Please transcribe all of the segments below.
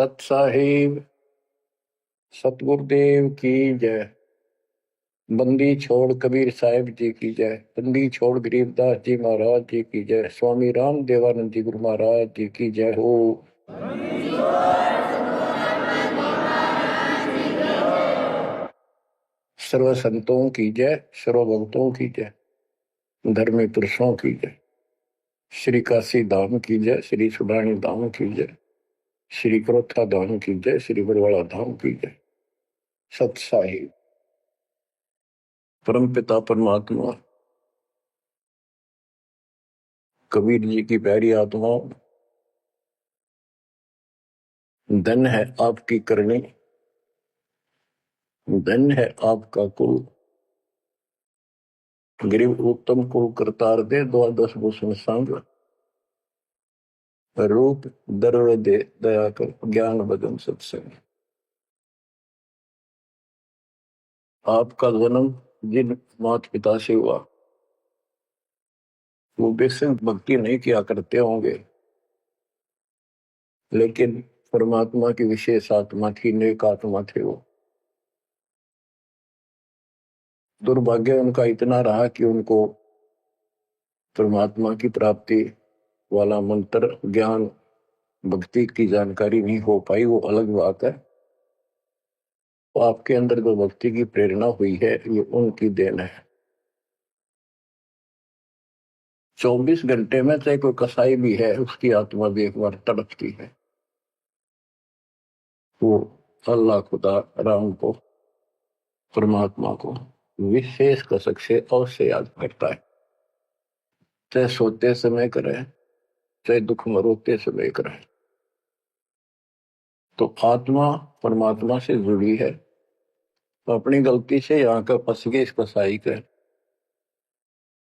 सत साहिब सतगुरुदेव की जय। बंदी छोड़ कबीर साहिब जी की जय। बंदी छोड़ गरीबदास जी महाराज जी की जय। स्वामी राम देवानंद जी गुरु महाराज जी की जय हो। सर्व संतों की जय, सर्व भक्तों की जय, धर्मी पुरुषों की जय। श्री काशी धाम की जय, श्री सुडानी धाम की जय, श्री क्रोथा धाम की जय, श्री बरवाड़ा धाम की जय। सत साहिब परम पिता परमात्मा कबीर जी की प्यारी आत्माओं, धन है आपकी करनी, धन है आपका कुल। गरीब उत्तम कुल करतार दे, द्वादश भूषण संग, रूप दर्व दे दया कर, ज्ञान भजन सत्संग। आपका जन्म जिन माता पिता से हुआ वो बेसिक भक्ति नहीं किया करते होंगे, लेकिन परमात्मा की विशेष आत्मा थी, नेक आत्मा थे वो। दुर्भाग्य उनका इतना रहा कि उनको परमात्मा की प्राप्ति वाला मंत्र, ज्ञान, भक्ति की जानकारी नहीं हो पाई, वो अलग बात है। तो आपके अंदर जो भक्ति की प्रेरणा हुई है ये उनकी देन है। 24 घंटे में चाहे कोई कसाई भी है, उसकी आत्मा भी एक बार तड़पती है, वो अल्लाह खुदा राम को, परमात्मा को विशेष कसक से अवश्य याद करता है। चाहे सोते समय करे, चाहे दुख मरोते समय करे। तो आत्मा परमात्मा से जुड़ी है। तो अपनी गलती से यहाँ का फंस गए इस कसाई के,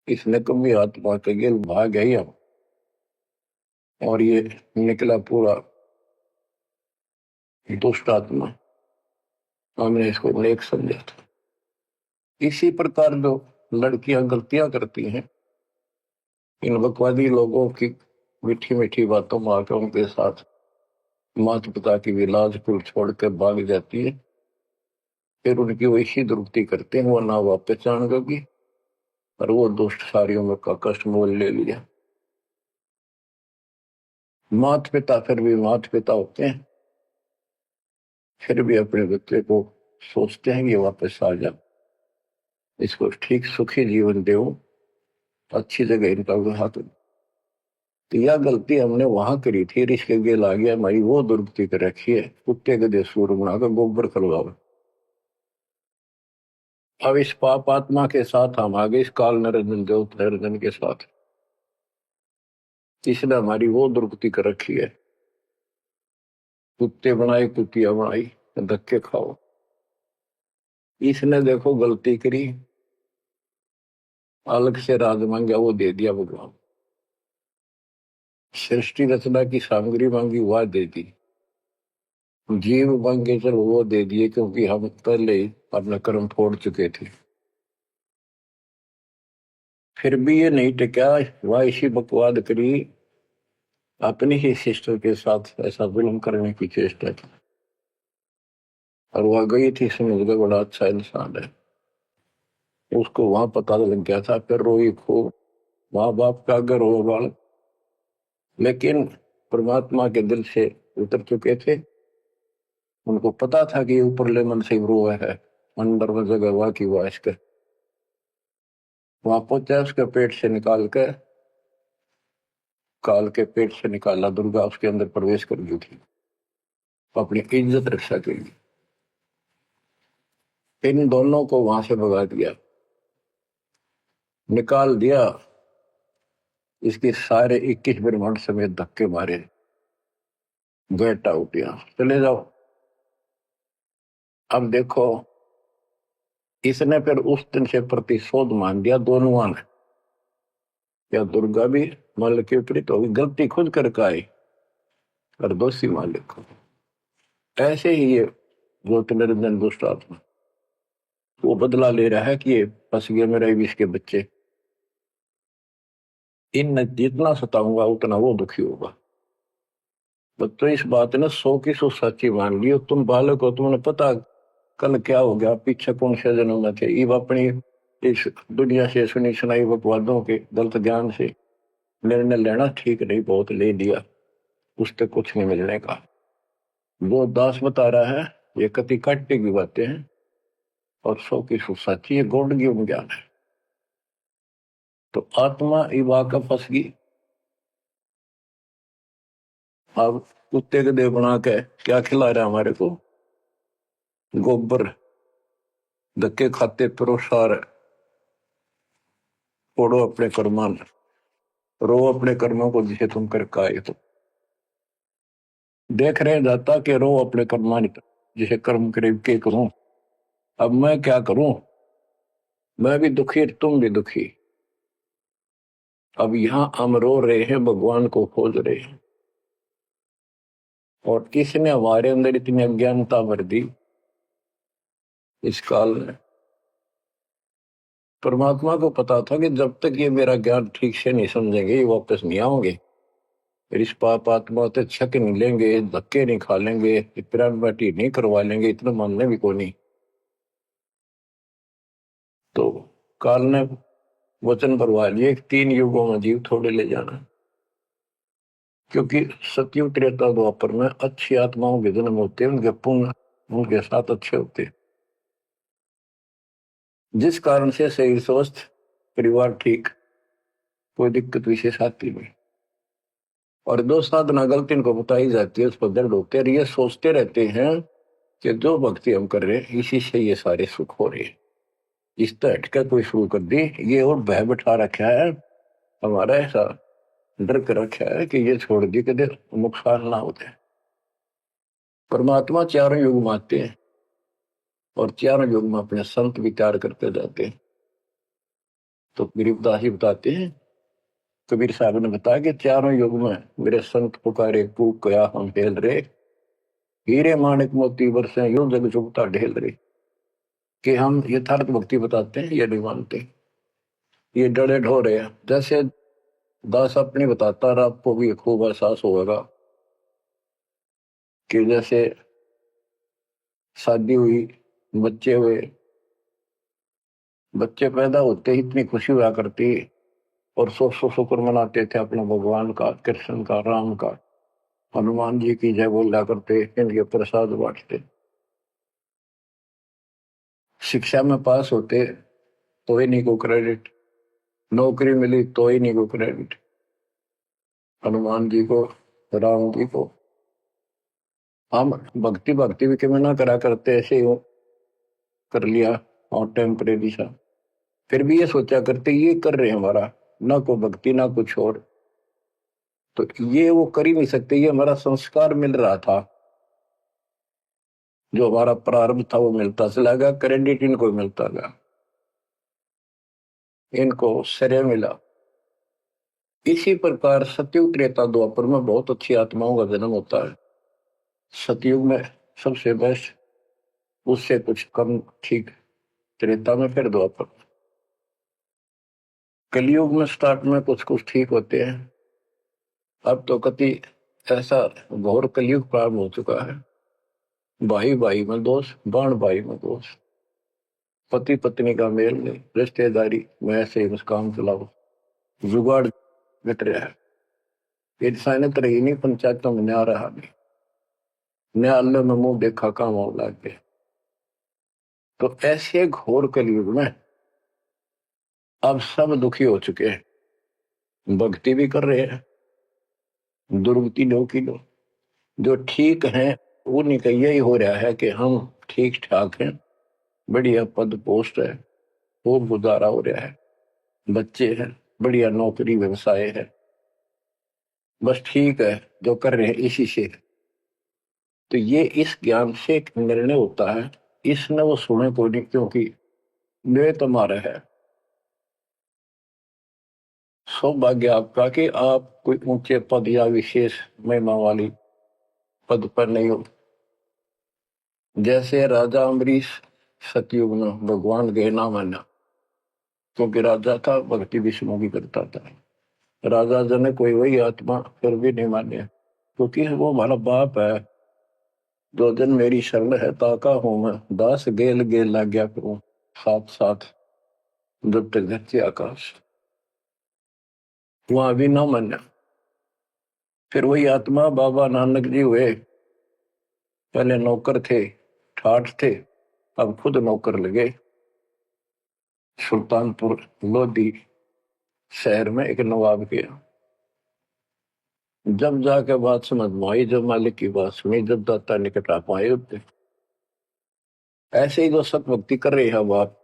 इसने कभी आत्मा के गिल भाग गई हम, और ये निकला पूरा दुष्ट आत्मा। हमने इसको नेक समझा था। इसी प्रकार जो लड़कियां गलतियां करती हैं, इन बकवादी लोगों की मीठी मीठी बातों में आकर उनके साथ माता पिता की भी लाज कुल छोड़ कर भाग जाती है। फिर उनकी वैसी दुर्गति करते हैं, वो ना वापस जाएंगे और वो दुष्ट सारी उम्र का कष्ट मोल ले लिया। माता पिता फिर भी माता पिता होते हैं, फिर भी अपने बच्चे को सोचते हैं कि वापस आ जा, इसको ठीक सुखी जीवन दो, अच्छी जगह इनका विवाह करो। तो यह गलती हमने वहां करी थी, रिश्ते गेल आ गया, हमारी वो दुर्गति कर रखी है। कुत्ते गधे सूर बनाकर गोबर खलवाओ। अब इस पाप आत्मा के साथ हम आगे इस काल निरंजन ज्योत निरंजन के साथ, इसने हमारी वो दुर्गति कर रखी है। कुत्ते बनाए, कुतिया बनाई, धक्के खाओ। इसने देखो गलती करी, अलग से राज मांगा, वो दे दिया भगवान। सृष्टि रचना की सामग्री मांगी, वह दे दी। जीव मांगे चल, वो दे दिए, क्योंकि हम पहले ही अपना कर्म फोड़ चुके थे। फिर भी ये नहीं टिका, वह इसी बकवाद करी, अपनी ही सिस्टर के साथ ऐसा जुल्म करने की चेष्टा की। और वह गई थी, समझ गए बड़ा अच्छा इंसान है, उसको वहां पता लग गया था। फिर रोई खूब, माँ बाप का अगर हो बाल, लेकिन परमात्मा के दिल से उतर चुके थे। उनको पता था कि ऊपरले मन से रो है, अंदर में जगह हुआ कि वह इसके वहां पहुंचा, उसके पेट से निकाल कर, काल के पेट से निकाला, दुर्गा उसके अंदर प्रवेश कर गई थी अपनी इज्जत रक्षा के लिए। इन दोनों को वहां से भगा दिया, निकाल दिया। इसके सारे 21 ब्रह्मांड समेत धक्के मारे, गेट आउट, यहां चले जाओ। अब देखो, इसने फिर उस दिन से प्रतिशोध मान दिया दोनों ने। या दुर्गा भी मालिक के विपरीत होगी, गलती खुद करके आई और दोषी मालिक को। ऐसे ही ये ज्योत निरंजन दुष्ट आत्मा वो बदला ले रहा है कि ये फंस गया मेरे विष के बच्चे, इन जितना सताऊंगा उतना वो दुखी होगा। तो इस बात ने 100 की 100 सच्ची मान ली। तुम बालक हो, तुमने पता कल क्या हो गया, पीछे कौन से जन्म में थे। ये अपनी इस दुनिया से सुनी सुनाई बकवादों के गलत ज्ञान से निर्णय लेना ठीक नहीं, बहुत ले लिया, उससे कुछ नहीं मिलने का। वो दास बता रहा है ये कति काटने की बातें हैं और 100 की 100 सच्ची, ये गौड़ ज्ञान है। तो आत्मा इवा का फंस गई। अब कुत्ते के देह बना के क्या खिला रहा है हमारे को, गोबर, धक्के खाते परोसार, फोड़ो अपने कर्मान, रो अपने कर्मों को जिसे तुम कर आए। तो देख रहे जाता कि रो अपने कर्मान जिसे कर्म करे के करूं। अब मैं क्या करूं, मैं भी दुखी तुम भी दुखी। अब यहां हम रो रहे हैं, भगवान को खोज रहे हैं, और किसने हमारे अंदर इतनी अज्ञानता भर दी इस काल में। परमात्मा को पता था कि जब तक ये मेरा ज्ञान ठीक से नहीं समझेंगे ये वापस नहीं आओगे, फिर इस पाप आत्मा से छक नहीं लेंगे, धक्के नहीं खा लेंगे, प्राण बाटी नहीं करवा लेंगे, इतना मानने भी को नहीं। तो काल ने वचन भरवा लिए 3 युगों में जीव थोड़े ले जाना, क्योंकि सतयुग त्रेता द्वापर में अच्छी आत्माओं के जन्म होते हैं, उनके पुण्य उनके साथ अच्छे होते हैं, जिस कारण से शरीर स्वस्थ, परिवार ठीक, कोई दिक्कत विशेष आती नहीं। और दो साधना गलती इनको बताई जाती है, उस पर दर्द होते हैं, ये सोचते रहते हैं कि जो भक्ति हम कर रहे हैं इसी से ये सारे सुख हो रहे हैं। इस तरह हटकर कोई शुरू कर दी, ये और भय बैठा रखा है हमारा, ऐसा डर कर रखा है कि ये छोड़ दी कि नुकसान ना हो जाए। परमात्मा चारों युग में आते हैं और चारों युग में अपने संत विचार करते जाते हैं। तो गरीबदास जी बताते हैं, कबीर साहब ने बताया कि चारों युग में मेरे संत पुकारे पूक गया हम हेल रे, हीरे माणिक मोती बरसे यूं जग चुगता ढेल रे। कि हम यथार्थ भक्ति बताते हैं ये नहीं मानते, ये डरे ढोरे हैं। जैसे दास अपनी बताता रहा, आपको भी खूब एहसास होगा कि जैसे शादी हुई, बच्चे हुए, बच्चे पैदा होते ही इतनी खुशी हुआ करती, और 100 शुक्र मनाते थे अपने भगवान का, कृष्ण का, राम का, हनुमान जी की जय बोला करते, इनके प्रसाद बांटते। शिक्षा में पास होते तो ही नहीं को क्रेडिट, नौकरी मिली तो ही नहीं को क्रेडिट, हनुमान जी को, राम जी को। हम भक्ति भक्ति भी क्यों ना करा करते, ऐसे ही कर लिया और टेम्परेरी सा, फिर भी ये सोचा करते ये कर रहे हैं हमारा, ना को भक्ति ना कुछ और। तो ये वो कर ही नहीं सकते, ये हमारा संस्कार मिल रहा था, जो हमारा प्रारब्ध था वो मिलता चला गया, क्रेडिट इनको मिलता गया, इनको श्रेय मिला। इसी प्रकार सतयुग त्रेता द्वापर में बहुत अच्छी आत्माओं का जन्म होता है। सतयुग में सबसे बेस्ट, उससे कुछ कम ठीक त्रेता में, फिर द्वापर। कलयुग में स्टार्ट में कुछ कुछ ठीक होते हैं, अब तो कति ऐसा घोर कलयुग प्रारंभ हो चुका है। भाई भाई में दोष, बाण भाई में दोष, पति पत्नी का मेल नहीं, रिश्तेदारी में ऐसे ही मुस्कान चलाओ, जुगाड़ घट रहा है। इंसान तरह नहीं, पंचायतों में न्याय रहा नहीं, न्यायालय में मुंह देखा काम हो लग गया। तो ऐसे घोर कलयुग में अब सब दुखी हो चुके हैं, भक्ति भी कर रहे हैं, दुर्गति लो की लो, जो ठीक है उन्हीं का यही हो रहा है कि हम ठीक ठाक हैं, बढ़िया पद पोस्ट है, खूब गुजारा हो रहा है, बच्चे हैं, बढ़िया नौकरी व्यवसाय है, बस ठीक है जो कर रहे हैं इसी से। तो ये इस ज्ञान से एक निर्णय होता है, इसने वो सुने को नहीं, क्योंकि वे तुम्हारा है। सौभाग्य आपका कि आप कोई ऊंचे पद या विशेष महिमा वाली पद पर नहीं हो। जैसे राजा अम्बरीश सतयुग में भगवान के ना माना, क्योंकि राजा था, भक्ति विष्णु की करता था। राजा जन कोई वही आत्मा, फिर भी नहीं माने। क्योंकि वो हमारा बाप है। जो दिन मेरी शरण है ताका हूं मैं, दास गेल गेल लग गया करूं, साथ साथ जब तक धरती आकाश। वहां भी ना माना। फिर वही आत्मा बाबा नानक जी हुए। पहले नौकर थे, ठाठ थे, अब खुद नौकर लगे। सुल्तानपुर लोधी शहर में एक नवाब के यहाँ। जब जाके बात समझ में आई, जब मालिक की बात सुनी, जब दाता निकट आ पाए उठते। ऐसे ही जो सत भक्ति कर रही है बात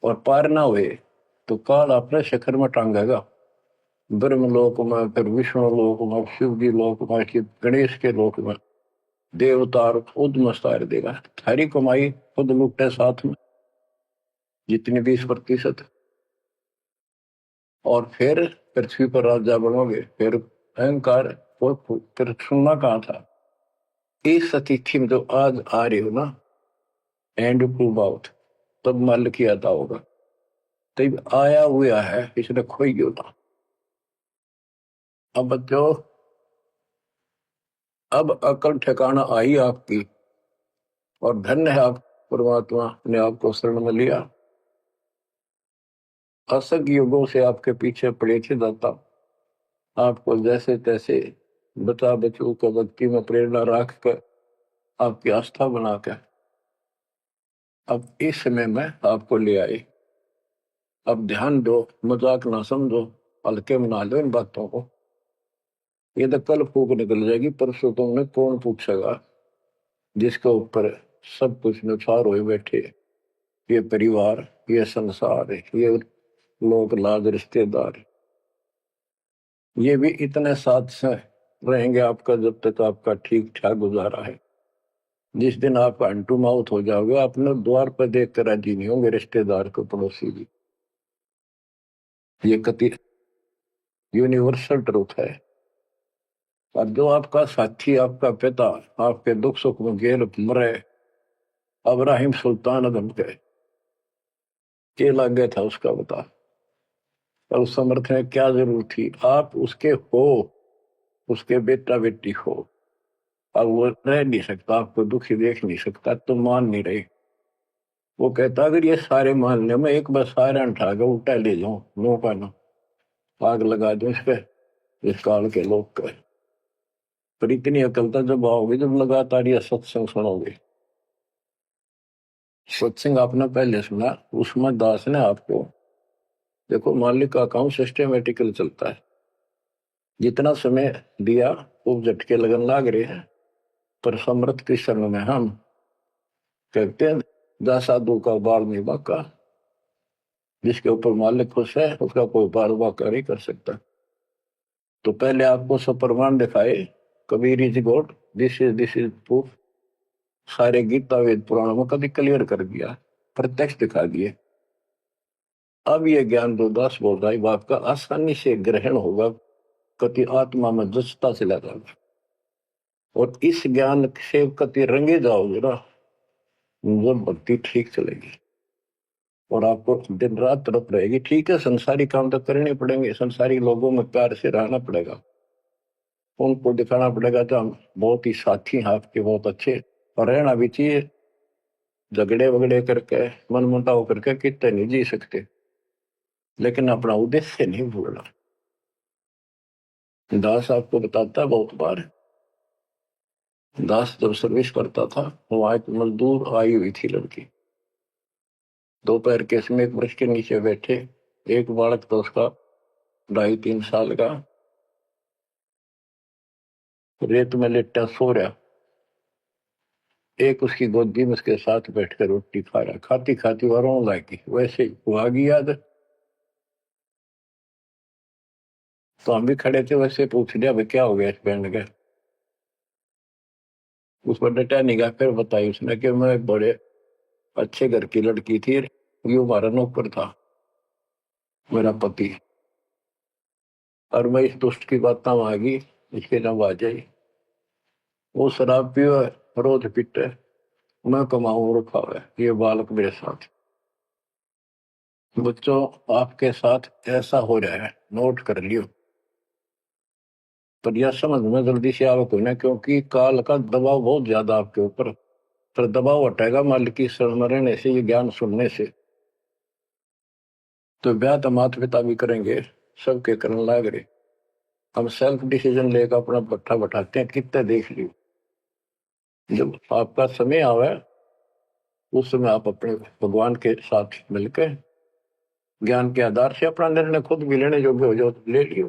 और पार ना हुए तो काल अपने शिखर में टांगेगा। ब्रह्म लोक में, फिर विष्णु लोक में, शिव जी लोक में, फिर गणेश के लोक में देवतार खुद मस्तार देगा। थारी कमाई खुद लुटे साथ में जितनी 20%। और फिर पृथ्वी पर राजा बनोगे। फिर अहंकार फिर सुनना कहाँ था। इस अतिथि में जो आज आ रही हो ना, एंड प्रूव आउट, तब मल किया था होगा। तब आया हुआ है, इसने खोई क्यों था। अब बच्चों, अब अकल ठिकाना आई आपकी, और धन्य है आप, परमात्मा ने आपको शरण में लिया। असंख्य युगों से आपके पीछे पड़े थे दाता, आपको जैसे तैसे बचा बचू कर भक्ति में प्रेरणा रख कर आपकी आस्था बनाकर अब इस समय में आपको ले आए। अब ध्यान दो, मजाक ना समझो, हल्के में ना लो इन बातों को। ये तो कल फूक निकल जाएगी, परसों तुमने कौन पूछेगा जिसके ऊपर सब कुछ नुसार हुए बैठे। ये परिवार, ये संसार, ये लोग लाज रिश्तेदार, ये भी इतने साथ से रहेंगे आपका जब तक आपका ठीक ठाक गुजारा है। जिस दिन आप अंटू माउथ हो जाओगे, अपने द्वार पर देख कर राजी नहीं होंगे रिश्तेदार को, पड़ोसी भी। ये कति यूनिवर्सल ट्रूथ है। और जो आपका साथी, आपका पिता, आपके दुख सुख में गेल मरे, अब्राहिम सुल्तान अदम के लग गया था उसका बता। और उस समर्थ में क्या जरूरत थी, आप उसके हो, उसके बेटा बेटी हो। अब वो रह नहीं सकता, आपको दुखी देख नहीं सकता, तो मान नहीं रहे। वो कहता अगर ये सारे मान ले, मैं एक बार सारे उठा के उल्टा ले जाऊं, नो का नो, आग लगा दूं इस पे, इस काल के लोग का। पर इतनी अकलता जब आओगे जब लगातार ये सत्संग सुनोगे। सत्संग आपने पहले सुना, उसमें दास ने आपको, देखो मालिक का काम सिस्टमेटिकल चलता है। जितना समय दिया वो झटके लगन लाग रहे हैं, पर समर्थ के शरण में हम कहते हैं जा साधु का बाल नहीं बाका। जिसके ऊपर मालिक खुश है उसका कोई बाल बाका नहीं कर सकता। तो पहले आपको सब प्रमाण दिखाए, Kabir is God, this is proof. सारे गीता वेद पुराणों में कभी क्लियर कर दिया, प्रत्यक्ष दिखा दिए। अब ये ज्ञान जो दास बोल रहा है बाप का आसानी से ग्रहण होगा, कति आत्मा में जचता चला जाएगा। और इस ज्ञान से कति रंगे जाओगे ना, जब भक्ति ठीक चलेगी और आपको दिन रात तरफ रहेगी। ठीक है, संसारी काम तो करने पड़ेंगे, संसारी लोगों में प्यार से रहना पड़ेगा, उनको दिखाना पड़ेगा तो हम बहुत ही साथी हैं आपके, बहुत अच्छे। और रहना भी चाहिए। झगड़े वगड़े करके, मन मुटाव करके कितने नहीं जी सकते, लेकिन अपना उद्देश्य नहीं भूलना। दास आपको बताता है बहुत बार, दास जब सर्विस करता था, वहां एक मजदूर आई हुई थी लड़की, दोपहर के समय एक वृक्ष के नीचे बैठे, एक बालक था उसका 2.5-3 साल का, रेत में लेटा सो रहा। एक उसकी गोदी में उसके साथ बैठकर रोटी खा रहा, खाती खाती और रोने लगी। वैसे ही वो आ गई याद, तो हम भी खड़े थे, वैसे पूछ लिया भाई क्या हो गया इस बैंड का। उस पर डटा नहीं गया। फिर बताई उसने कि मैं बड़े अच्छे घर की लड़की थी, ये हमारा नौकर था, मेरा पति, और मैं इस दुष्ट की बात आ गई, इसके नाम आ जाई। वो शराब पियो है, रोज पीटे, मैं कमाऊं रखा हुआ है, ये बालक मेरे साथ। बच्चों आपके साथ ऐसा हो रहा है, नोट कर लियो। पर यह समझ में जल्दी से आवे कोई ना, क्योंकि काल का दबाव बहुत ज्यादा आपके ऊपर। पर दबाव हटेगा मालिक की शरण में रहने से, ये ज्ञान सुनने से। तो ब्याह तो माता पिता भी करेंगे, सबके करने लाग रहे। हम सेल्फ डिसीजन लेकर अपना भट्ठा बैठाते हैं, कितने देख लियो। जब आपका समय आवे उस समय आप अपने भगवान के साथ मिलकर ज्ञान के आधार से अपना निर्णय खुद भी लेने योग्य हो जाओ तो ले लियो।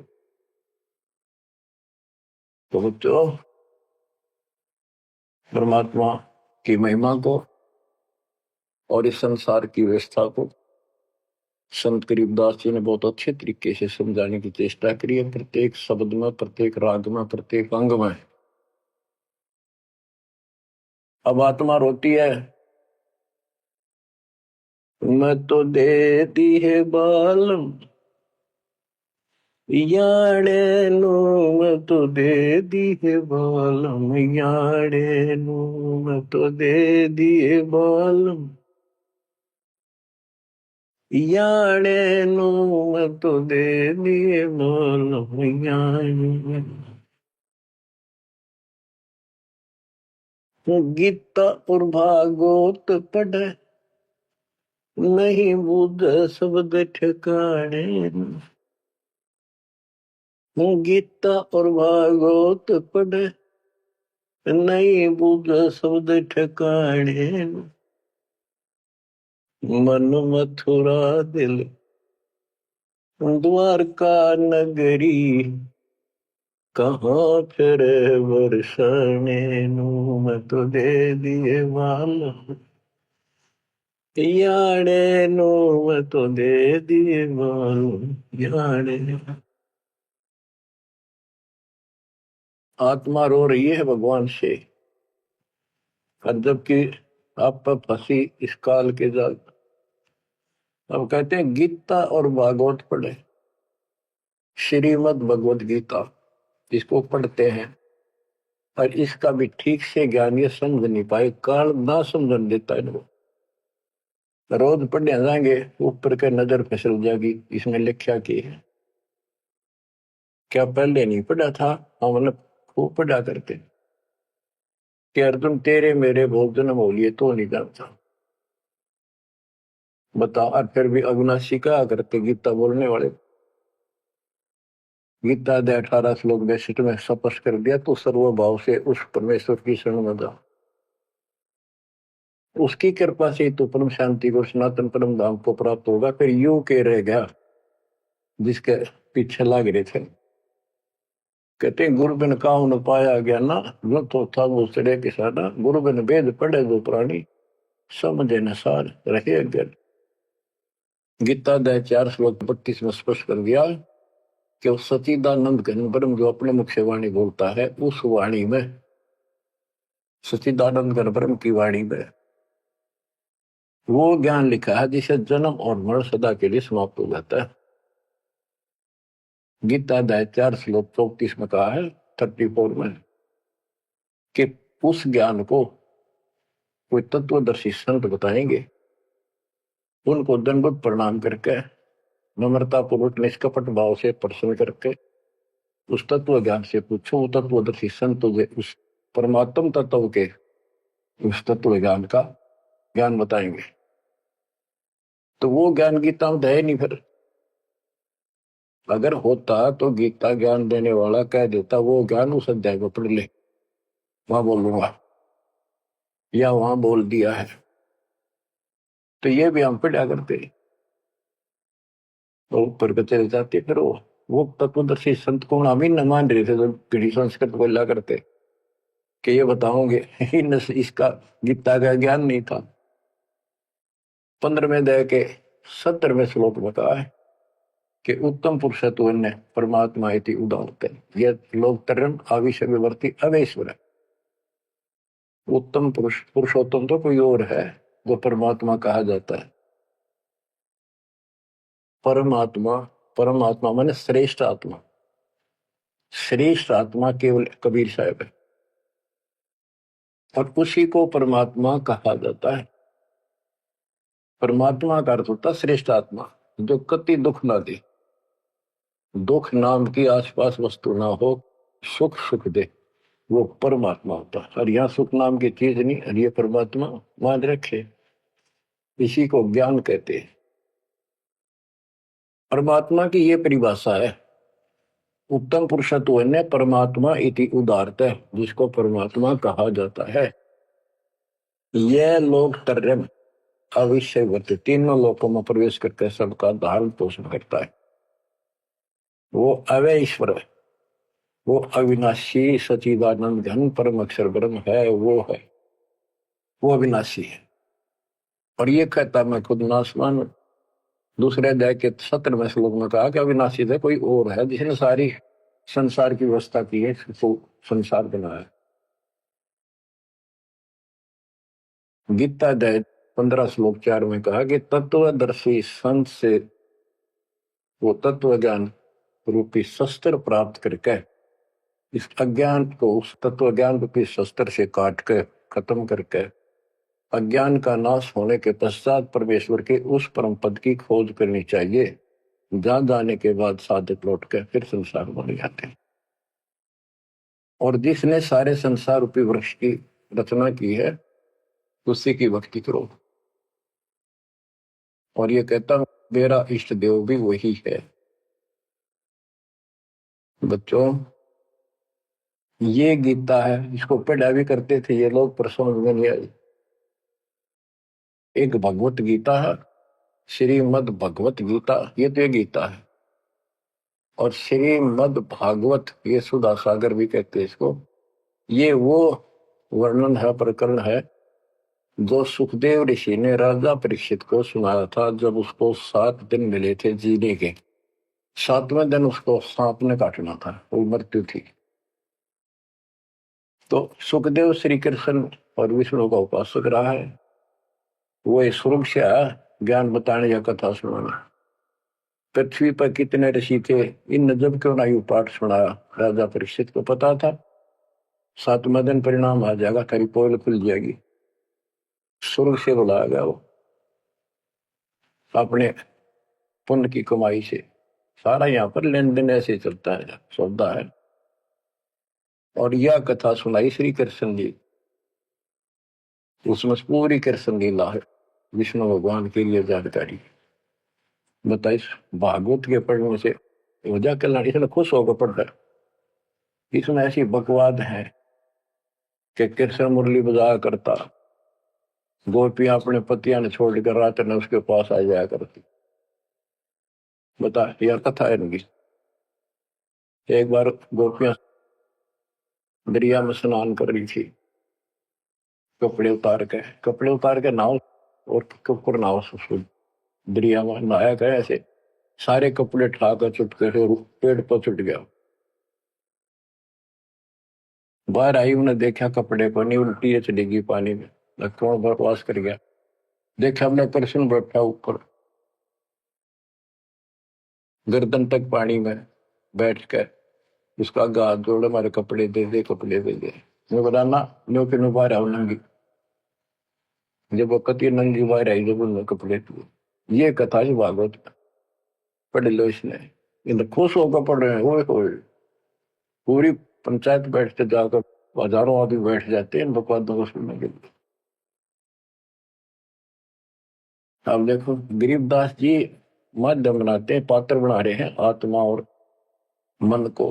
तो बच्चों, परमात्मा की महिमा को और इस संसार की व्यवस्था को संत करीबदास जी ने बहुत अच्छे तरीके से समझाने की चेष्टा करी है, प्रत्येक शब्द में, प्रत्येक राग में, प्रत्येक अंग में। अब आत्मा रोती है, मैं तो दे दी है बालम याड़े नो, मैं तो दे दी है बालम याड़े नो, मैं तो दे दिए बालम याड़े नो, मैं तो दे दिए बालम याड़े। गीता और भागवत पढ़े नहीं बुझ शब्द ठिकाने, गीता और भागवत पढ़े नहीं बुझ शब्द ठिकाने, मन मथुरा दिल द्वारका नगरी, कहाँ फिर बरसाने नू, मैं तो दे दिए बालम याड़े नो, मैं तो दे दिए बालम याड़े। आत्मा रो रही है भगवान से, और जबकि आप पर फंसी इस काल के जाल। अब कहते हैं गीता और भागवत पढ़े, श्रीमद् भगवत गीता इसको पढ़ते हैं, और इसका भी ठीक से ज्ञान ये समझ नहीं पाए, काल ना समझन देता है। रोज पढ़ने जाएंगे, ऊपर के नजर फिसल जाएगी, इसमें लिखा की है क्या पहले नहीं पढ़ा था। हम मतलब खूब पढ़ा करते कि अर्जुन तेरे मेरे बहुत जन्म हो लिए तो नहीं जानता, बता। और फिर भी अविनाशी कहा करते गीता बोलने वाले, गीता दे 18 श्लोक 62 में स्पष्ट कर दिया, तो सर्वभाव से उस परमेश्वर की शरण में जा, उसकी कृपा से तो परम शांति को, सनातन परम धाम को प्राप्त होगा। फिर यू के रह गया जिसके पीछे लाग रहे थे। कहते गुरु बिन काहू न पाया गया ना, जो तो था वो सड़े किसाना, गुरु बिन वेद पढ़े जो प्राणी, समझे न सार रहे अज्ञान। गीता दे 4 श्लोक 32 में स्पष्ट कर दिया कि उस सचिदानंद घन ब्रह्म जो अपने मुख से वाणी बोलता है, उस वाणी में, सचिदानंद घन ब्रह्म की वाणी में वो ज्ञान लिखा है जिसे जन्म और मरण सदा के लिए समाप्त हो जाता है। गीता अध्याय 4 श्लोक 34 में कहा है, 34 में, कि उस ज्ञान को कोई तत्वदर्शी संत बताएंगे, उनको दंडवत प्रणाम करके नम्रता पूर्वक निष्कपट भाव से प्रश्न करके उस तत्व ज्ञान से पूछो। वो तत्वदर्शी संत उस परमात्म तत्व के उस तत्व ज्ञान का ज्ञान बताएंगे। तो वो ज्ञान गीता में है नहीं। फिर अगर होता तो गीता ज्ञान देने वाला कह देता वो ज्ञान उस अध्याय को पढ़ ले, वहां बोलूंगा या वहां बोल दिया है। तो ये भी हम पढ़ा करते तो ऊपर के चले जाते। फिर वो तत्वदर्शी संत को हम ही न मान रहे थे, तो पीढ़ी संस्कृत बोला करते कि ये बताओगे इसका गीता का ज्ञान नहीं था। 15वें अध्याय के 70वें श्लोक में कहा है कि उत्तम पुरुषत्व ने परमात्मा इति उदाहरते, यह लोक तरम आविष्य विवर्ती अवेश्वर है। उत्तम पुरुष, पुरुषोत्तम तो कोई और है जो परमात्मा कहा जाता है। परमात्मा, परमात्मा माने श्रेष्ठ आत्मा, श्रेष्ठ आत्मा केवल कबीर साहब है, और उसी को परमात्मा कहा जाता है। परमात्मा का अर्थ होता श्रेष्ठ आत्मा, जो कति दुख ना दे, दुख नाम की आसपास वस्तु ना हो, सुख सुख दे, वो परमात्मा होता है। और यहाँ सुख नाम की चीज नहीं, और ये परमात्मा मान रखे, इसी को ज्ञान कहते हैं। परमात्मा की ये परिभाषा है, उत्तम पुरुषत्व ने परमात्मा इति उदारत है, जिसको परमात्मा कहा जाता है। यह लोक त्रयम् अविषयवर्त, तीनों लोकों में प्रवेश करके सबका धारण पोषण करता है। वो अव्यय ईश्वर है, वो अविनाशी सचिदानंद घन परम अक्षर ब्रह्म है, वो अविनाशी है। और ये कहता मैं खुद नासवान। दूसरे अध्याय के 17वें श्लोक में कहा कि अविनाशी है, कोई और है जिसने सारी संसार की व्यवस्था की है, तो संसार बनाया। गीता अध्याय 15 श्लोक 4 में कहा कि तत्वदर्शी संत से वो तत्व ज्ञान रूपी शस्त्र प्राप्त करके इस अज्ञान को उस तत्व ज्ञान रूपी शस्त्र से काट के खत्म करके अज्ञान का नाश होने के पश्चात परमेश्वर के उस परम पद की खोज करनी चाहिए, जहां जाने के बाद साधक लौट के फिर संसार बन जाते हैं। और जिसने सारे संसार रूपी वृक्ष की रचना की है, उसी की भक्ति करो। और ये कहता हूं मेरा इष्ट देव भी वही है। बच्चों, ये गीता है, इसको पढ़ा भी करते थे ये लोग, पर समझ में नहीं आई। एक भगवत गीता है, श्रीमद भगवत गीता, ये तो ये गीता है। और श्रीमद भागवत, ये सुधा सागर भी कहते हैं इसको। ये वो वर्णन है, प्रकरण है, जो सुखदेव ऋषि ने राजा परीक्षित को सुनाया था जब उसको 7 दिन मिले थे जीने के। 7वें दिन उसको सांप ने काटना था, वो मृत्यु थी। तो सुखदेव श्री कृष्ण और विष्णु का उपासक रहा है, वो स्वर्ग से आया ज्ञान बताने या कथा सुनाने। पृथ्वी पर कितने ऋषि थे, इन जब क्यों ना पाठ सुनाया। राजा परीक्षित को पता था 7वें दिन परिणाम आ जाएगा, तेरी पोल खुल जाएगी। स्वर्ग से बुलाया गया वो, अपने पुण्य की कमाई से। सारा यहाँ पर लेन देन ऐसे चलता है, सौदा है। और यह कथा सुनाई श्री कृष्ण जी, उसमें पूरी कृष्ण लीला है, विष्णु भगवान के लिए जानकारी बताइए। भागवत के पढ़ने से वजह कल्याण, इसने खुश होकर पढ़ रहा। इसमें ऐसी बकवाद है कि कृष्ण मुरली बजाया करता, गोपियां अपने पतियां ने छोड़कर रात ने उसके पास आ जाया करती। बता, यह कथा है इनकी। एक बार गोपियां दरिया में स्नान कर रही थी, कपड़े उतार के नाव और ऊपर नाव दरिया में नहाया गया। ऐसे सारे कपड़े ठाकर चुटके से पेड़ पर चुट गया। बाहर आई, उन्हें देखा कपड़े को नहीं, उल्टी चलेगी पानी में, लक्ष्मण बकवास कर गया। देखा हमने कृष्ण बैठा ऊपर गर्दन तक पानी में बैठ कर, उसका हाथ जोड़े, हमारे कपड़े दे दे, कपड़े दे दे। मैं बोला ना, नो के नो बाहर आओ नंगी। जब वो कति नंगी बाहर आई, जब उन्होंने कपड़े दिए। ये कथा ही भागवत पढ़ लो। इसने इन खुश होकर पढ़ रहे हैं, वो पूरी पंचायत बैठते जाकर, हजारों आदमी बैठ जाते हैं इन बकवादों को सुनने के लिए। अब देखो गरीबदास जी माध्यम बनाते हैं, पात्र बना रहे हैं आत्मा और मन को,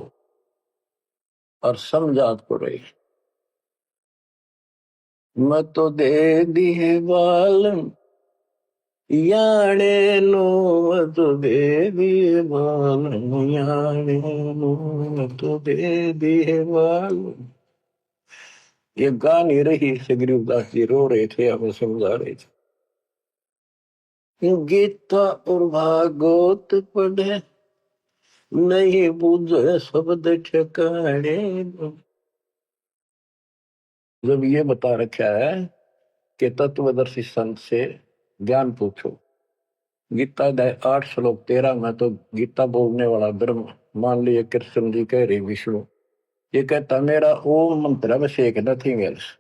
और समझात को रही। मत तो दे दी है बालम याने नो, मत तो दे दी है बालम याने नो, मत तो दे दी है बालम। ये गा नहीं रही से, गरीबदास जी रो रहे थे, हमें समझा रहे थे। गीता और भागवत पढ़े नहीं बुझे शब्द ठिकाने। जब ये बता रखा है कि तत्वदर्शी संत से ज्ञान पूछो, गीता 8 श्लोक 13 में तो गीता बोलने वाला ब्रह्म, मान लिया कृष्ण जी कह रहे विष्णु, ये कहता मेरा ओम मंत्र है, बस एक, नथिंग एल्स।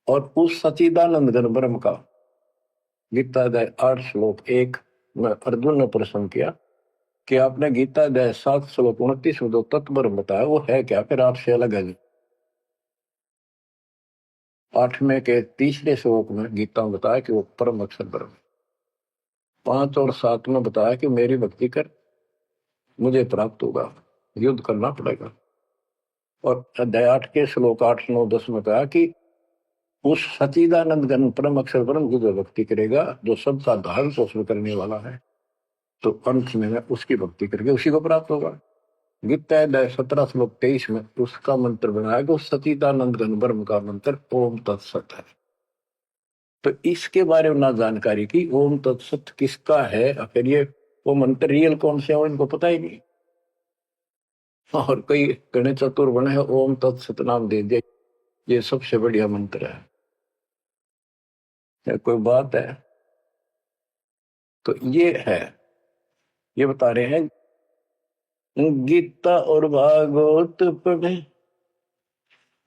और उस सचिदानंद घन ब्रह्म का गीता 8 श्लोक 1 में अर्जुन ने प्रश्न किया कि आपने गीता अध्याय 7 श्लोक 29 में जो तत्व बताया वो है क्या, फिर आपसे अलग है। 8वें के तीसरे श्लोक में गीता में बताया कि वो परम अक्षर ब्रह्म। 5 और 7 में बताया कि मेरी भक्ति कर मुझे प्राप्त होगा, युद्ध करना पड़ेगा। और अध्याय 8 के श्लोक 8, 9, 10 में कहा कि उस सचिदानंद घन परम अक्षर ब्रह्म की जो भक्ति करेगा, जो सबका धारण पोषण करने वाला है, तो अंत में उसकी भक्ति करके उसी को प्राप्त होगा। गीता अध्याय 17 श्लोक 23 में उसका मंत्र बनाया कि उस सचिदानंद घन ब्रह्म का मंत्र ओम तत्सत है। तो इसके बारे में ना जानकारी की, ओम तत्सत किसका है, फिर ये वो मंत्र रियल कौन से हो इनको पता ही नहीं। और कई गणे चतुर बने हैं, ओम तत्सत नाम दे दिया, ये सबसे बढ़िया मंत्र है। या कोई बात है? तो ये है, ये बता रहे हैं गीता और भागवत पढ़े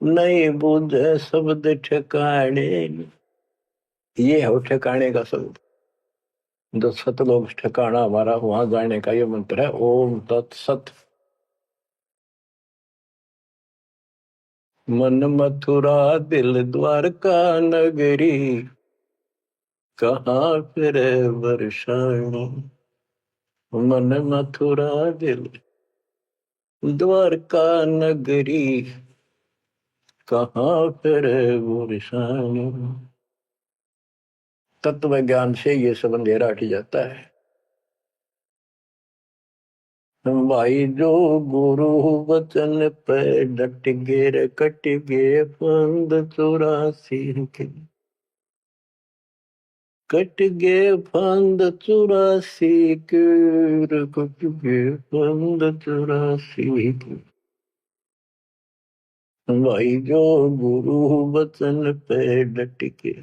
नहीं बुझे शब्द ठिकाने। ये है ठिकाने का शब्द, जो सतलोक ठिकाना हमारा, वहां जाने का ये मंत्र है ओम तत्सत। मन मथुरा दिल द्वारका नगरी, कहाँ फिर वर्षाणी। मन मथुरा दिल द्वारका नगरी, कहाँ फिर वर्षाणी। तत्व ज्ञान से ये सब अंधेरा हट जाता है। भाई जो गुरु वचन पे डट गे रे, कट गे फंद 84 के, कट गे फंद 84 के, कट गे फंद 84 के। भाई जो गुरु वचन पे डट के,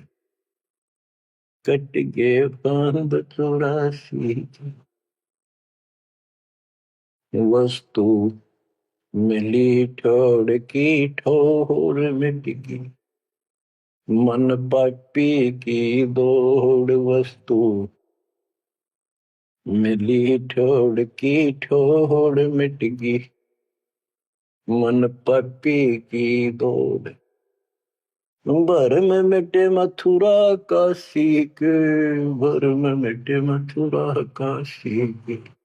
कट गे फंद 84 के। वस्तु मिली ठोड़ की ठोर मिट गई, मन पापी की दौड़। वस्तु मिली ठोड़ की ठोड़ मिट गई, मन पापी की दौड़। भर में मिटे मथुरा काशी के, भर में मिटे मथुरा काशी के।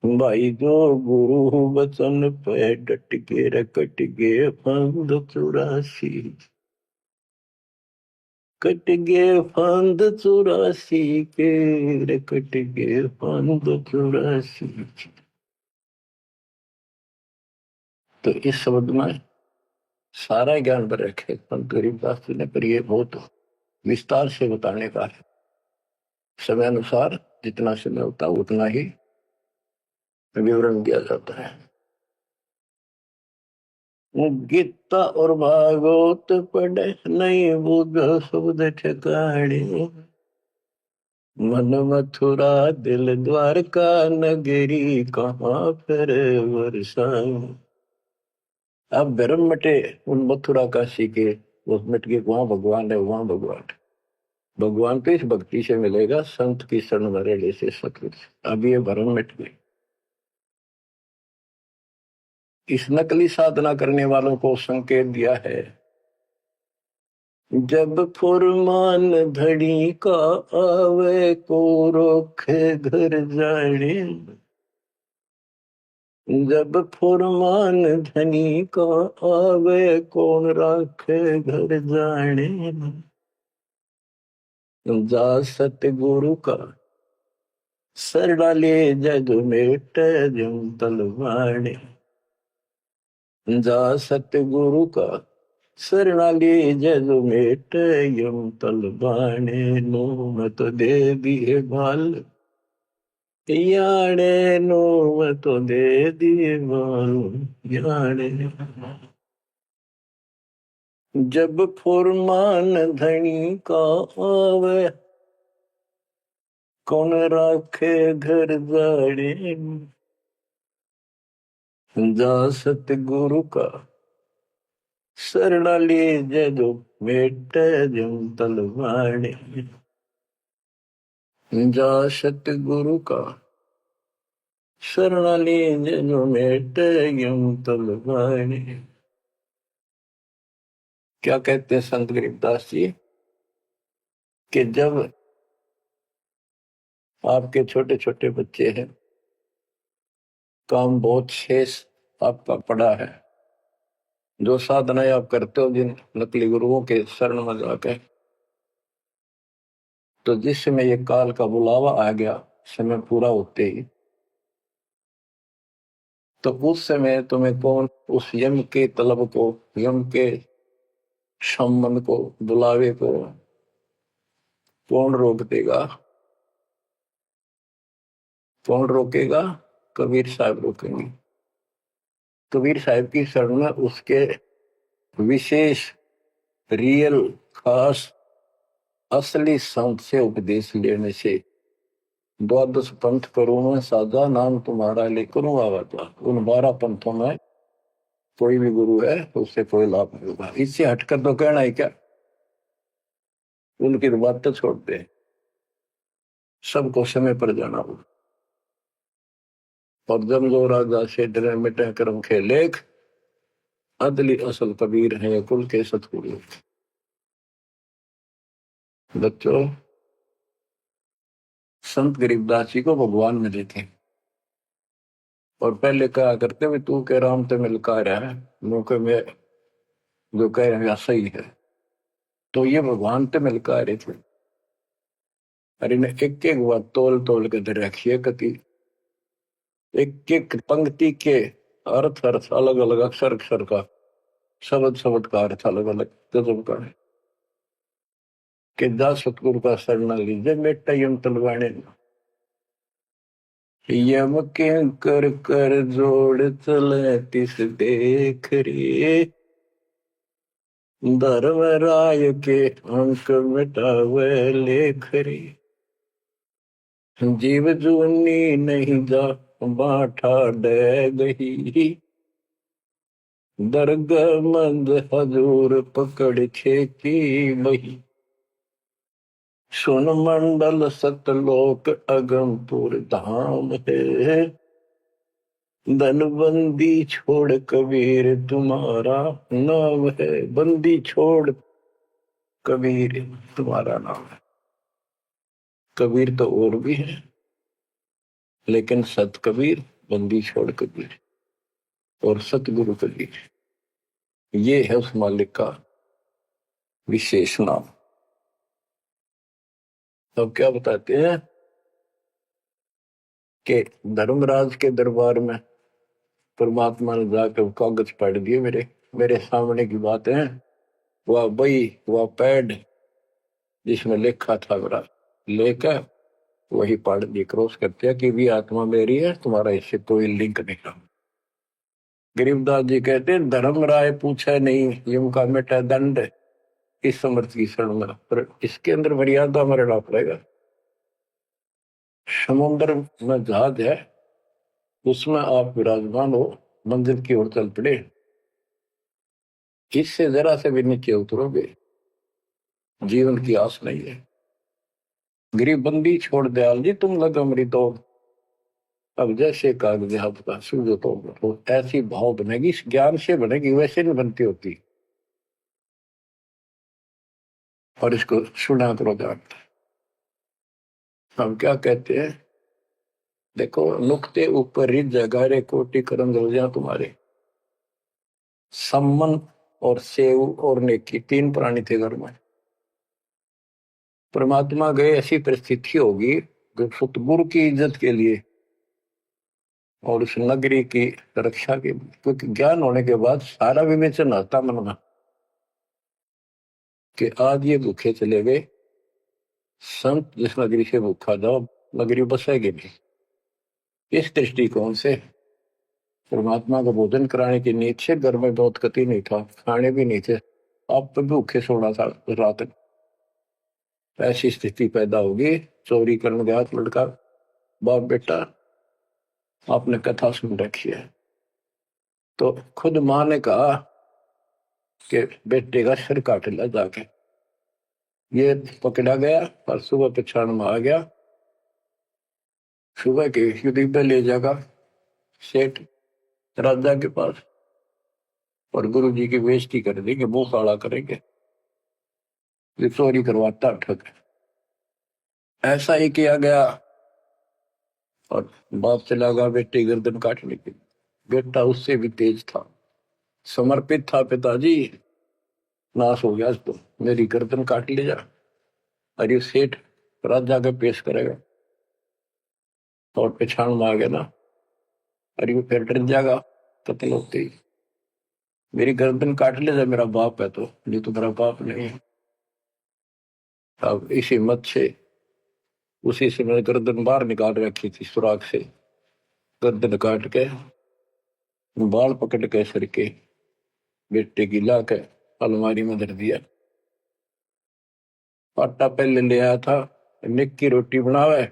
भाई जो गुरु वचन पे डट के रकट गे फंद 84, कट गे फंद 84 के, रकट गे फंद 84। तो इस शब्द में सारा ज्ञान पर रखे संत गरीबदास जी ने, पर ये बहुत विस्तार से बताने का है। समय अनुसार जितना समय होता है उतना ही विवरण दिया जाता है। गीता और भागवत पढ़े नहीं बुझ शब्द ठिकाने, मन मथुरा दिल द्वारका नगरी, कहाँ फिर वर्षाएं। अब भरम मटे उन मथुरा काशी के, वो मिट के वहां भगवान है, वहां भगवान है। भगवान तो इस भक्ति से मिलेगा, संत की शरण में रहने से सकृत। अब ये भरम मिट गई। इस नकली साधना करने वालों को संकेत दिया है, जब फुरमान धड़ी का आवे को रोखे घर जाने। जब फुरमान धनी का आवे कौन राखे घर जाने। जा सतगुरु का सरड़ा ले जग मेट जम तलवाने। जा सतगुरु का सरड़ा ले जग मेट यम तलवाने। नो मत दे दिए बाल याने, नो मत दे दिए बाल याने। जब फुरमान धनी का आवे कौन राखे घर जाड़े। जा सतगुरु का सरड़ा ले जदो मेट जम तलवाने। जा सतगुरु का शरणाली जो मेटे यम तलवाने। क्या कहते हैं संत गरीबदास जी कि जब आपके छोटे छोटे बच्चे हैं, काम बहुत शेष आपका पड़ा है, जो साधनाएं आप करते हो जिन नकली गुरुओं के शरण में जाके, तो जिस समय ये काल का बुलावा आ गया, समय पूरा होते ही, तो उस समय तुम्हें कौन उस यम के तलब को, यम के संबंध को, बुलावे को कौन रोक देगा? कौन रोकेगा? कबीर साहब रोकेंगे। कबीर साहब की शरण में उसके विशेष, रियल, खास, असली संत से उपदेश लेने से, द्वादश पंथ करूं मैं साधा, नाम तुम्हारा लेकर आवा था। उन 12 पंथों में कोई भी गुरु है तो उससे कोई लाभ नहीं होगा। इससे हटकर तो कहना है क्या? उनकी तो बात तो छोड़ दे, सबको समय पर जाना होगा। और जब जो राजा से डरे मिटे कर्म के लेख, अदली असल कबीर है कुल के सतगुरु। बच्चों, संत गरीबदास जी को भगवान मिले थे और पहले कहा करते भी तू के राम ते मिलकर है, मौके में जो कह रहे सही है, तो ये भगवान ते मिलकर रहे थे। और इन्हें एक एक बात तोल तोल के दे रखिए, कति एक एक पंक्ति के अर्थ अर्थ अलग अलग, अक्षर अक्षर का, शब्द शब्द का अर्थ अलग अलग गजब का है। कि जा सतगुरु का शरण लीजिए बेटा यम तलवाने। यम के कर कर जोड़ चले तिस देख रे, धर्म राय के अंक मिटावे लेख रे। जीव जूनी नहीं जा बाठा डे गही, दरगाह मंद हजूर पकड़ खेती बही। सुन मंडल सतलोक अगमपुर धाम है, धनबंदी छोड़ कबीर तुम्हारा नाम है। बंदी छोड़ कबीर तुम्हारा नाम है। कबीर तो और भी है, लेकिन सत कबीर, बंदी छोड़ कबीर और सतगुरु कबीर, ये है उस मालिक का विशेष नाम। अब क्या बताते हैं कि धर्मराज के दरबार में परमात्मा ने जाकर कागज पढ़ दिए, मेरे मेरे सामने की बात है। वह बई, वह पैड जिसमें लिखा था मेरा, लेकर वही पढ़ दी, क्रॉस करते हैं कि भी आत्मा मेरी है, तुम्हारा इससे कोई लिंक नहीं रहा। गरीबदास जी कहते हैं धर्म राय पूछे नहीं, यम का मिटा दंड इस समर्थ की शरण में, पर इसके अंदर मर्यादा में रहना पड़ेगा। समुद्र में जहाज है, उसमें आप विराजमान हो, मंजिल की ओर चल पड़े, इससे जरा से भी नीचे उतरोगे, जीवन की आस नहीं है। गरीब बंदी छोड़ दयाल जी तुम लगा मरी तो, अब जैसे कागज आपका सूझो तो ऐसी भाव बनेगी, ज्ञान से बनेगी, वैसे नहीं बनती होती। और इसको सुना करो जान। हम क्या कहते हैं, देखो नुक्ते ऊपर रिज जगारे कोटि करम रोजा तुम्हारे। सम्मन और सेव और नेकी 3 प्राणी थे घर में। परमात्मा गए, ऐसी परिस्थिति होगी जो सतगुरु की इज्जत के लिए और उस नगरी की रक्षा के, क्योंकि ज्ञान होने के बाद सारा विवेचन आता मन में कि आज ये भूखे चले गए, संत जिस नगरी से भूखा जाओ नगरी बसेगी नहीं। इस दृष्टिकोण से परमात्मा का भोजन कराने की नींद से घर में बहुत कति नहीं था, खाने भी नहीं थे, आप तो भूखे सोना था रात। ऐसी स्थिति पैदा होगी, चोरी करने गया लड़का, बाप बेटा, आपने कथा सुन रखी है, तो खुद मां ने कहा कि बेटे का सिर काट लिया जाके। ये पकड़ा गया और सुबह पछाड़ में आ गया, सुबह के युद्ध पे ले जाएगा, सेठ राजा के पास, और गुरु जी की बेइज्जती कर दी कि मुंह काला करेंगे, ये चोरी करवाता ठग। ऐसा ही किया गया, और बाप चला गया बेटे गर्दन काटने के। बेटा उससे भी तेज था, समर्पित था, पिताजी नाश हो गया तो मेरी गर्दन काट ले जा। अरे सेठ राजा के पेश करेगा और पहचान में आ गया ना, अरे वो फिर डर जाएगा कत्ल होते ही, मेरी गर्दन काट ले जा, मेरा बाप है तो, नहीं तो मेरा बाप नहीं है। अब इसी मत से उसी से मैंने गर्दन बाहर निकाल रखी थी सुराख से, गर्दन काट के बाल पकड़ के सर के बेटे की ला के अलमारी में धर दिया। आटा पहले ले आया था, निक की रोटी बनावे,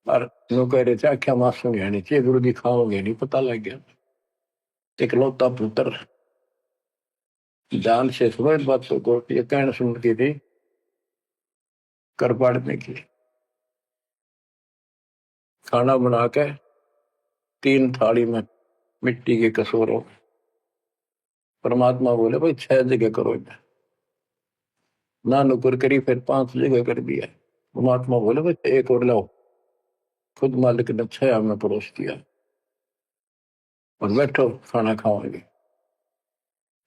और नो कह रहे थे आख्या मासूम नहीं चाहिए गुरु जी, खाओगे नहीं, पता लग गया। इकलौता पुत्र जान से समझ बातों को, ये कहना सुनती थी कर पाड़ने की। खाना बना के 3 थाली में मिट्टी के कसूरों, परमात्मा बोले भाई 6 जगह करो, ना नुकर करी, फिर 5 जगह कर दिया। परमात्मा बोले भाई एक और लाओ, खुद मालिक ने 6 में परोस दिया, और बैठो खाना खाओगे।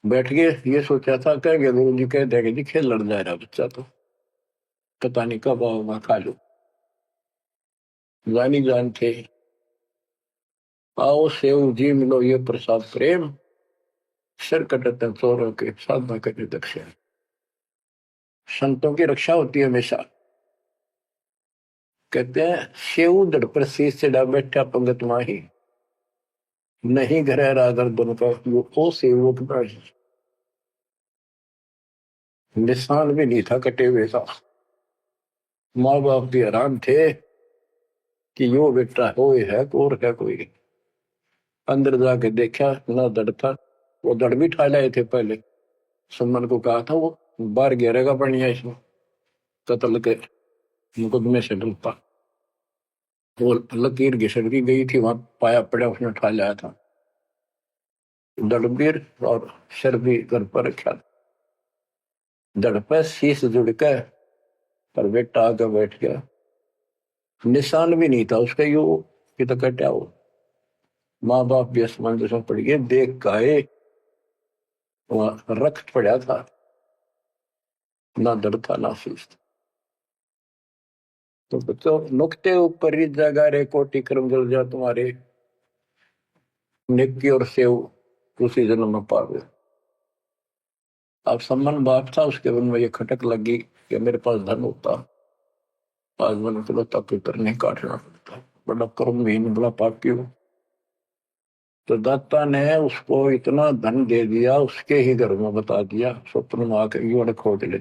बैठ गए, ये सोचा था कह गया गुरु जी कह देंगे जी खेल लड़ जा रहा बच्चा, तो पता नहीं कब आओगा, खा लो। जानी जान थे, आओ सेव जी मिलो ये प्रसाद प्रेम, सिर कटते चोरों के साधना करने दक्षिण। संतों की रक्षा होती है हमेशा। कहते हैं सेव दड़ पर शीश चढ़ा बैठा पंगत माही, नहीं घर रागर दोनों का वो ओ सेवक नहीं। निशान भी नहीं था कटे हुए का। माँ बाप भी हैरान थे कि यो बेटा हो है और है कोई। अंदर जाके देखा ना दड़ था, वो दड़ भी ठा लाए थे पहले। सुमन को कहा था वो बाहर घेरेगा बढ़िया इसमें, कत्ल के मुकदमे से डरता। वो लकीर घिसट की गई थी, वहां पाया पड़ा उसने ठा लाया था। दड़बीर और सिर भी घर पर रखा था। दड़ पे शीश जुड़ के, पर बेटा आगे बैठ गया, निशान भी नहीं था उसका, यू कि तो कटा हो। माँ बाप भी असमंजस में पड़ गए, देख गाये वहां रक्त पड़ा था, ना दड़ था ना शीश था। तो बच्चों नुकते ऊपर ही जगा रे कोटि कर्म जल जा तुम्हारे, नेकी और सेव उसी जन्म में पावे। अब सम्मान बाप था, उसके मन में ये खटक लगी कि मेरे पास धन होता, आज मैंने चलो पुत्र नहीं काटना पड़ता, बड़ा कर्महीन बड़ा पापी हूं। तो दाता ने उसको इतना धन दे दिया, उसके ही घर में बता दिया, स्वप्न में आकर युवा खोज ले,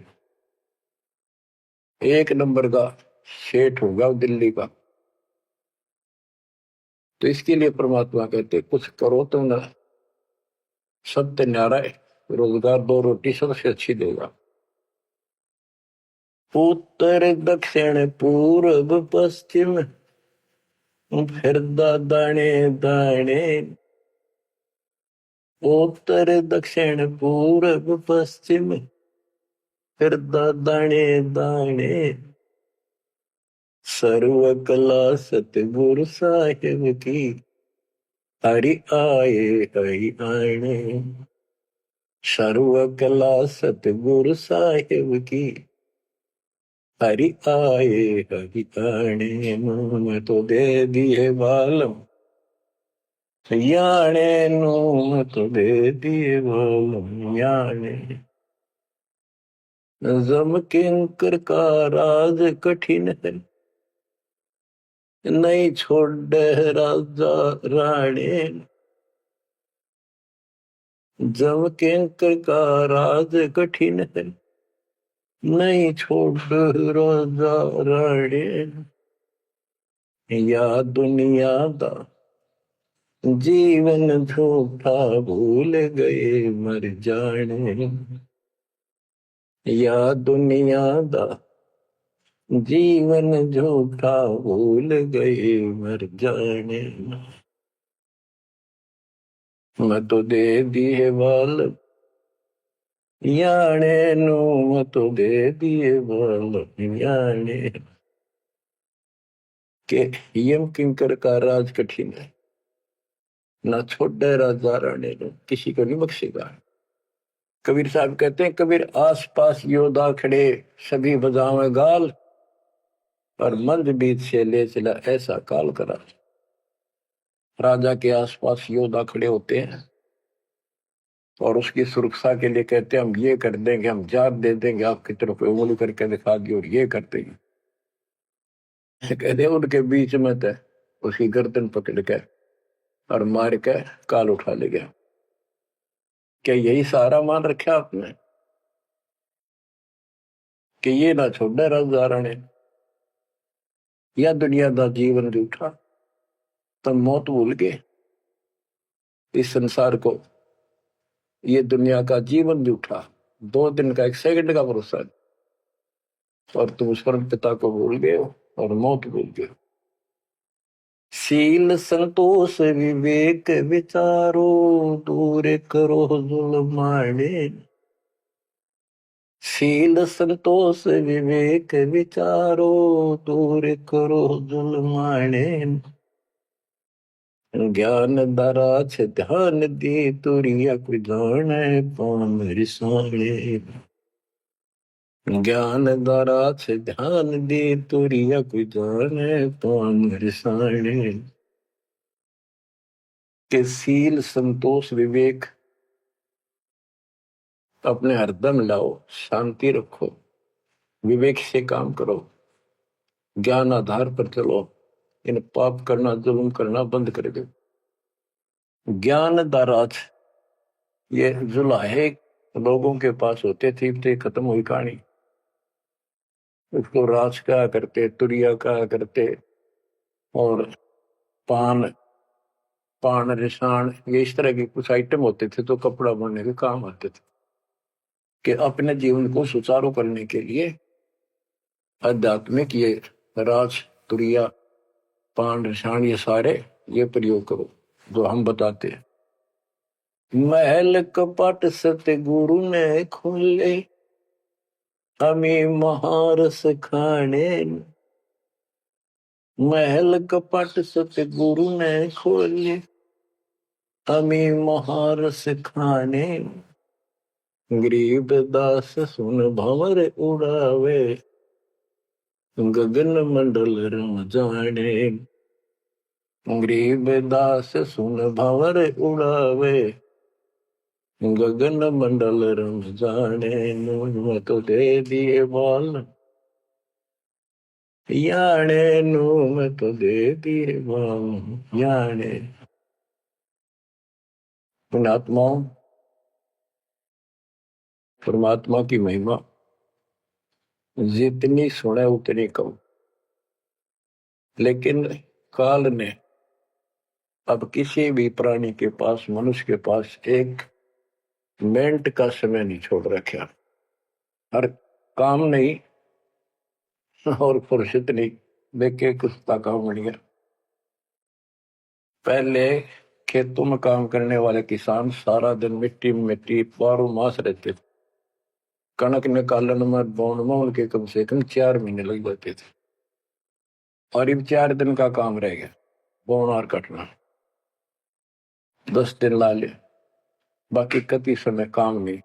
1 नंबर का सेठ होगा दिल्ली का। तो इसके लिए परमात्मा कहते कुछ करो तो ना, सत्य न्यारा है, रोजगार 2 रोटी सबसे अच्छी देगा। उत्तर दक्षिण पूर्व पश्चिम फिर दाने दाने, उत्तर दक्षिण पूर्व पश्चिम फिर दाने दाने, सर्व कला सतगुरु साहिब की, हरि आए हरि आने। सर्व कला सतगुरु साहिब की, हरि आए हरि आने। मुँह तो दे दिए बालम याने, नूम तो दे दिए बालम याने। जम किंकर का राज कठिन है, नहीं छोड़ राजा राणे। जम किंकर का राज कठिन है, नहीं छोड़ राजा राणे। या दुनिया दा जीवन झूठा भूल गए मर जाने, या दुनिया दा जीवन झूठा भूल गए मर जाने। मैं तो दे दिए बाल याने नो, मैं तो दे दिए बाल याने के। यम किंकर का राज कठिन है, ना छोड़े राजा राणे ने, किसी को नहीं बख्शेगा। कबीर साहब कहते हैं, कबीर आस पास योद्धा खड़े सभी बजावे गाल, और मंद बीत से ले चला ऐसा काल करा। राजा के आसपास योद्धा खड़े होते हैं और उसकी सुरक्षा के लिए कहते हैं, हम ये कर देंगे, हम जात दे देंगे, आपकी तरफ उंगली करके दिखा दी और ये कर देंगे। कहते उनके बीच में थे, उसकी गर्दन पकड़ के और मार के काल उठा ले गया। क्या यही सहारा मान रखा आपने कि ये ना छोड़े राजा राणे, या दुनिया का जीवन जूठा, तब मौत भूल गए इस संसार को। ये दुनिया का जीवन जूठा, 2 दिन का 1 सेकंड का भरोसा है, और तुम उस परम पिता को भूल गए हो और मौत भूल गए हो। शील संतोष विवेक विचारो, दूर करो जुल्माने। शील संतोष विवेक विचारो, दूर करो जुल्माने। ज्ञान दरा छ ध्यान दी, तुरिया कोई जाने पाम रिसाणे। ज्ञान दरा छ ध्यान दी, तुरिया कोई जाने पाम रिसाणे। के शील संतोष विवेक अपने हरदम लाओ, शांति रखो, विवेक से काम करो, ज्ञान आधार पर चलो, इन पाप करना जुल्म करना बंद कर दो। ज्ञान दाराज, ये जुलाहे लोगों के पास होते थे, खत्म हुई कहानी। उसको राज कहा करते, तुरिया कहा करते, और पान पान रिसाण, ये इस तरह के कुछ आइटम होते थे तो कपड़ा बनने के काम आते थे। कि अपने जीवन को सुचारू करने के लिए आध्यात्मिक ये राज तुरिया पान रिसाण ये सारे ये प्रयोग करो जो हम बताते हैं। महल कपट सतगुरु ने खोले, हमें महारस खाने। महल कपट सतगुरु ने खोले, हमें महारस खाने। गरीब दास सुन भंवर उड़ावे, गगन मंडल रम जाने। गरीब दास सुन भंवर उड़ावे, गगन मंडल रम जाने। मैं तो दे दिए बाल याने नो, मैं तो दे दिए बाल याने। पुण्यात्माओं, परमात्मा की महिमा जितनी सुने उतनी कम। लेकिन काल ने अब किसी भी प्राणी के पास, मनुष्य के पास 1 मिनट का समय नहीं छोड़ रखा। हर काम नहीं और फुर्सत नहीं, देखे कुछ काम बन गया। पहले खेतों में काम करने वाले किसान सारा दिन मिट्टी में मिट्टी 12 मास रहते थे। कणक निकालन में बोन में उनके कम से कम 4 महीने लग जाते थे, और अब 4 दिन का काम रह गया बोना और कटना। 10 दिन ला ले, बाकी कति समय काम नहीं।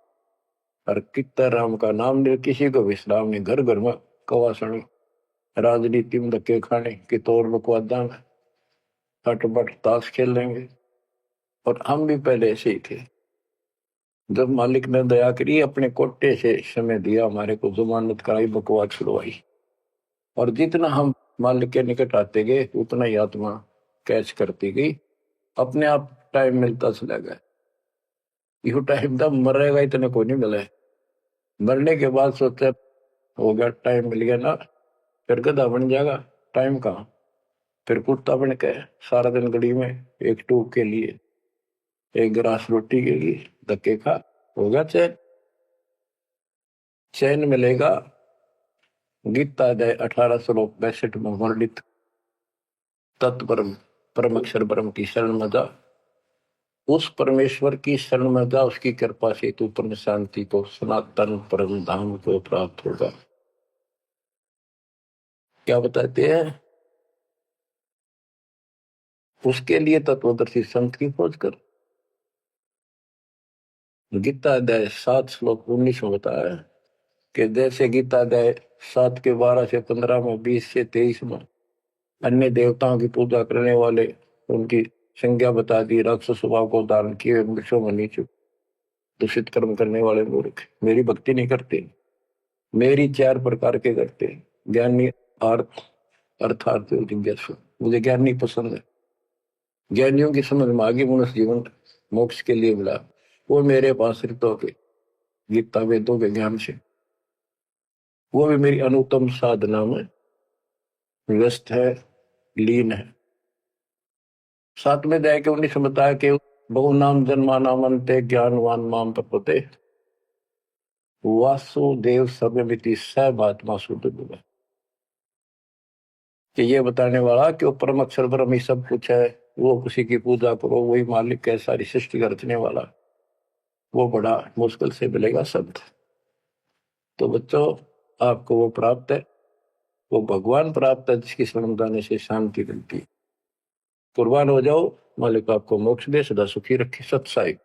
और कितना राम का नाम नहीं, किसी को विश्राम नहीं। घर घर में कवासनी, राजनीति में धक्के खाने की तौर बकवादा में हटबट ताश खेल लेंगे। और हम भी पहले ऐसे ही थे। जब मालिक ने दया करी, अपने कोटे से समय दिया हमारे को, जमानत कराई, बकवास छुड़वाई, और जितना हम मालिक के निकट आते गए उतना ही आत्मा कैच करती गई। अपने आप टाइम मिलता चला गया। यो टाइम तब मरेगा इतने को नहीं मिला। मरने के बाद सोचा हो गया, टाइम मिल गया ना, फिर गधा बन जाएगा, टाइम कहाँ। फिर कुत्ता बन के सारा दिन गली में एक टूक के लिए, एक गिलास रोटी के लिए धक्के खा, होगा चैन। चैन मिलेगा गीता अध्याय 18 श्लोक 62 में वर्णित तत्परम परम अक्षर ब्रह्म की शरण में जा, उस परमेश्वर की शरण में जा, उसकी कृपा से तू परम शांति को, सनातन परम धाम को प्राप्त होगा। क्या बताते हैं? उसके लिए तत्वदर्शी संत की खोज कर। गीता अध्याय 7 श्लोक 19 में बताया कि जैसे गीता अध्याय 7 के 12 से 15 में, 20 से 23 में अन्य देवताओं की पूजा करने वाले, उनकी संज्ञा बता दी, राक्षस स्वभाव को धारण किए, वृक्षों में नीचे दूषित कर्म करने वाले मूर्ख मेरी भक्ति नहीं करते। मेरी 4 प्रकार के करते, ज्ञानी, अर्थ, अर्थार्थ और जिज्ञासु। मुझे ज्ञानी पसंद है। ज्ञानियों की समझ में आगे मनुष्य जीवन मोक्ष के लिए मिला, वो मेरे पास ऋतों के, गीता वेदों के ज्ञान से, वो भी मेरी अनुत्तम साधना में व्यस्त है, लीन है। 7वें अध्याय के 19 में बताया कि बहु नाम जन्मा नामंते ज्ञानवान माम प्रपते वासुदेव सर्वमिति सर्वात्मा शुद्ध। कि ये बताने वाला कि वो परम अक्षर ब्रह्म ही सब कुछ है, वो किसी की पूजा करो, वही मालिक है, सारी सृष्टि का रचने वाला, वो बड़ा मुश्किल से मिलेगा संत। तो बच्चों, आपको वो प्राप्त है, वो भगवान प्राप्त है जिसकी शरण जाने से शांति मिलती है। कुर्बान हो जाओ, मालिक आपको मोक्ष दे, सदा सुखी रखे। सत्साई।